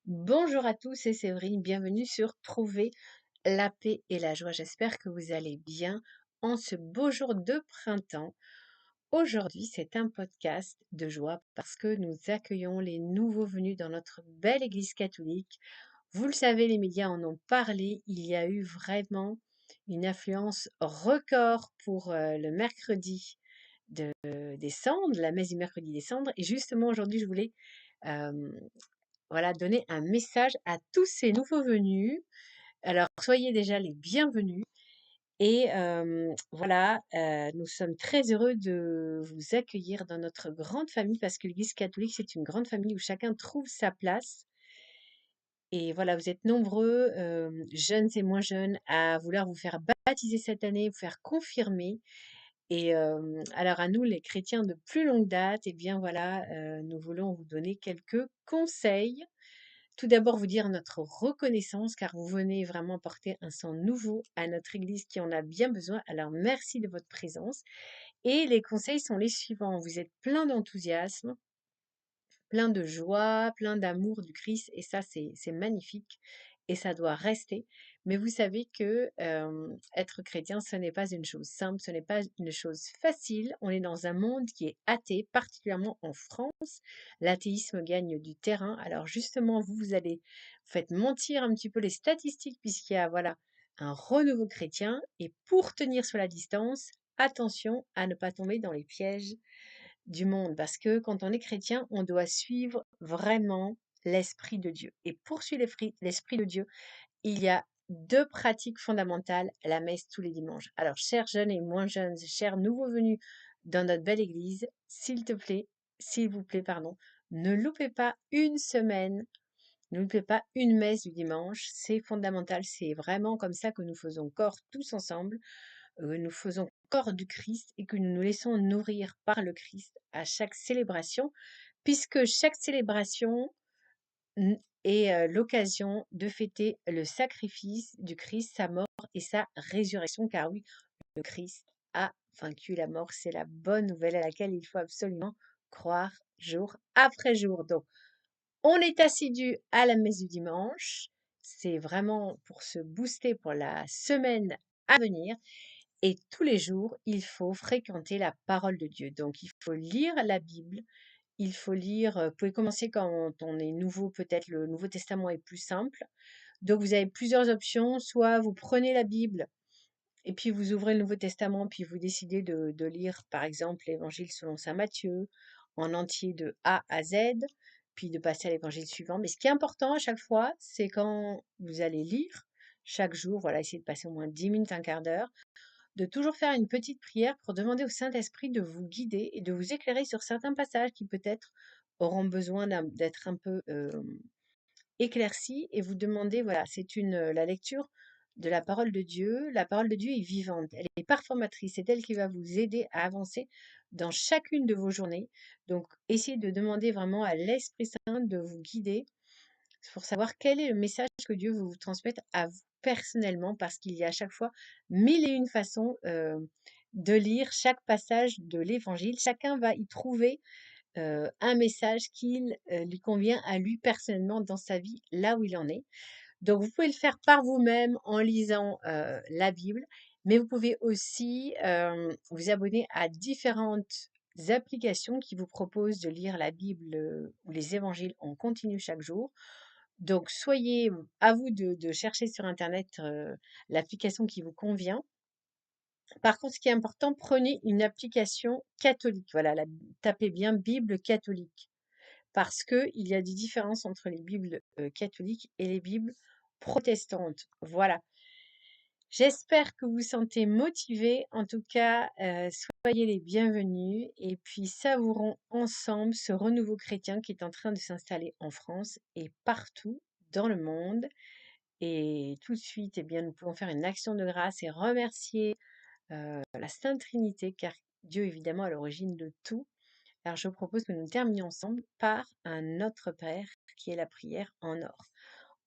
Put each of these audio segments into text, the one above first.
Bonjour à tous, c'est Séverine, bienvenue sur Trouver la paix et la joie. J'espère que vous allez bien en ce beau jour de printemps. Aujourd'hui, c'est un podcast de joie parce que nous accueillons les nouveaux venus dans notre belle église catholique. Vous le savez, les médias en ont parlé, il y a eu vraiment une affluence record pour le mercredi des cendres, la messe du mercredi des cendres. Et justement, aujourd'hui, je voulais euh, donner un message à tous ces nouveaux venus. Alors, soyez déjà les bienvenus. Et nous sommes très heureux de vous accueillir dans notre grande famille parce que l'Église catholique, c'est une grande famille où chacun trouve sa place. Et voilà, vous êtes nombreux, jeunes et moins jeunes, à vouloir vous faire baptiser cette année, vous faire confirmer. Et alors à nous, les chrétiens de plus longue date, eh bien voilà, nous voulons vous donner quelques conseils. Tout d'abord, vous dire notre reconnaissance car vous venez vraiment apporter un sang nouveau à notre Église qui en a bien besoin. Alors, merci de votre présence. Et les conseils sont les suivants. Vous êtes plein d'enthousiasme, plein de joie, plein d'amour du Christ et ça, c'est magnifique et ça doit rester. Mais vous savez que être chrétien, ce n'est pas une chose simple, ce n'est pas une chose facile. On est dans un monde qui est athée, particulièrement en France. L'athéisme gagne du terrain. Alors justement, vous allez vous faites mentir un petit peu les statistiques puisqu'il y a voilà un renouveau chrétien et pour tenir sur la distance, attention à ne pas tomber dans les pièges du monde, parce que quand on est chrétien, on doit suivre vraiment l'Esprit de Dieu. Et pour suivre l'Esprit de Dieu, il y a deux pratiques fondamentales, la messe tous les dimanches. Alors, chers jeunes et moins jeunes, chers nouveaux venus dans notre belle église, s'il vous plaît, pardon, ne loupez pas une semaine, ne loupez pas une messe du dimanche. C'est fondamental, c'est vraiment comme ça que nous faisons corps tous ensemble nous faisons corps du Christ et que nous nous laissons nourrir par le Christ à chaque célébration, puisque chaque célébration est l'occasion de fêter le sacrifice du Christ, sa mort et sa résurrection, car oui, le Christ a vaincu la mort. C'est la bonne nouvelle à laquelle il faut absolument croire jour après jour. Donc, on est assidu à la messe du dimanche. C'est vraiment pour se booster pour la semaine à venir. Et tous les jours, il faut fréquenter la parole de Dieu. Donc, il faut lire la Bible. Il faut lire, vous pouvez commencer quand on est nouveau, peut-être le Nouveau Testament est plus simple. Donc, vous avez plusieurs options. Soit vous prenez la Bible et puis vous ouvrez le Nouveau Testament, puis vous décidez de lire, par exemple, l'Évangile selon saint Matthieu en entier de A à Z, puis de passer à l'Évangile suivant. Mais ce qui est important à chaque fois, c'est quand vous allez lire, chaque jour, voilà, essayez de passer au moins 10 minutes, un quart d'heure de toujours faire une petite prière pour demander au Saint-Esprit de vous guider et de vous éclairer sur certains passages qui peut-être auront besoin d'être un peu éclaircis et vous demander, voilà, c'est la lecture de la parole de Dieu. La parole de Dieu est vivante, elle est performatrice, c'est elle qui va vous aider à avancer dans chacune de vos journées. Donc, essayez de demander vraiment à l'Esprit Saint de vous guider pour savoir quel est le message que Dieu veut vous transmettre à vous personnellement, parce qu'il y a à chaque fois mille et une façons de lire chaque passage de l'Évangile. Chacun va y trouver un message qui lui convient à lui personnellement dans sa vie, là où il en est. Donc, vous pouvez le faire par vous-même en lisant la Bible, mais vous pouvez aussi vous abonner à différentes applications qui vous proposent de lire la Bible ou les évangiles en continu chaque jour. Donc, soyez à vous de chercher sur internet, l'application qui vous convient. Par contre, ce qui est important, prenez une application catholique. Voilà, tapez bien Bible catholique. Parce que il y a des différences entre les Bibles, catholiques et les Bibles protestantes. Voilà. J'espère que vous vous sentez motivés. En tout cas, soyez les bienvenus et puis savourons ensemble ce renouveau chrétien qui est en train de s'installer en France et partout dans le monde. Et tout de suite, eh bien, nous pouvons faire une action de grâce et remercier la Sainte Trinité, car Dieu est évidemment à l'origine de tout. Alors, je vous propose que nous terminions ensemble par un Notre Père, qui est la prière en or.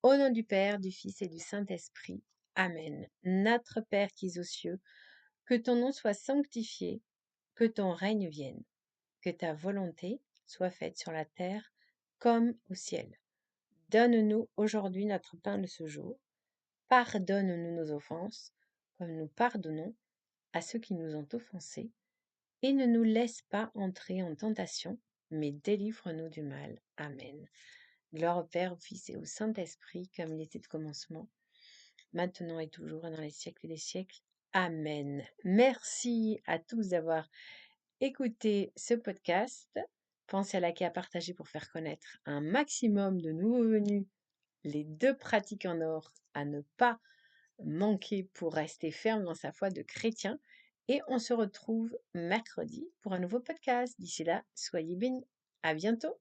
Au nom du Père, du Fils et du Saint-Esprit. Amen. Notre Père qui es aux cieux, que ton nom soit sanctifié, que ton règne vienne, que ta volonté soit faite sur la terre comme au ciel. Donne-nous aujourd'hui notre pain de ce jour. Pardonne-nous nos offenses, comme nous pardonnons à ceux qui nous ont offensés. Et ne nous laisse pas entrer en tentation, mais délivre-nous du mal. Amen. Gloire au Père, au Fils et au Saint-Esprit, comme il était de commencement, maintenant et toujours et dans les siècles des siècles. Amen. Merci à tous d'avoir écouté ce podcast. Pensez à liker, à partager pour faire connaître un maximum de nouveaux venus les 2 pratiques en or à ne pas manquer pour rester ferme dans sa foi de chrétien. Et on se retrouve mercredi pour un nouveau podcast. D'ici là, soyez bénis. À bientôt.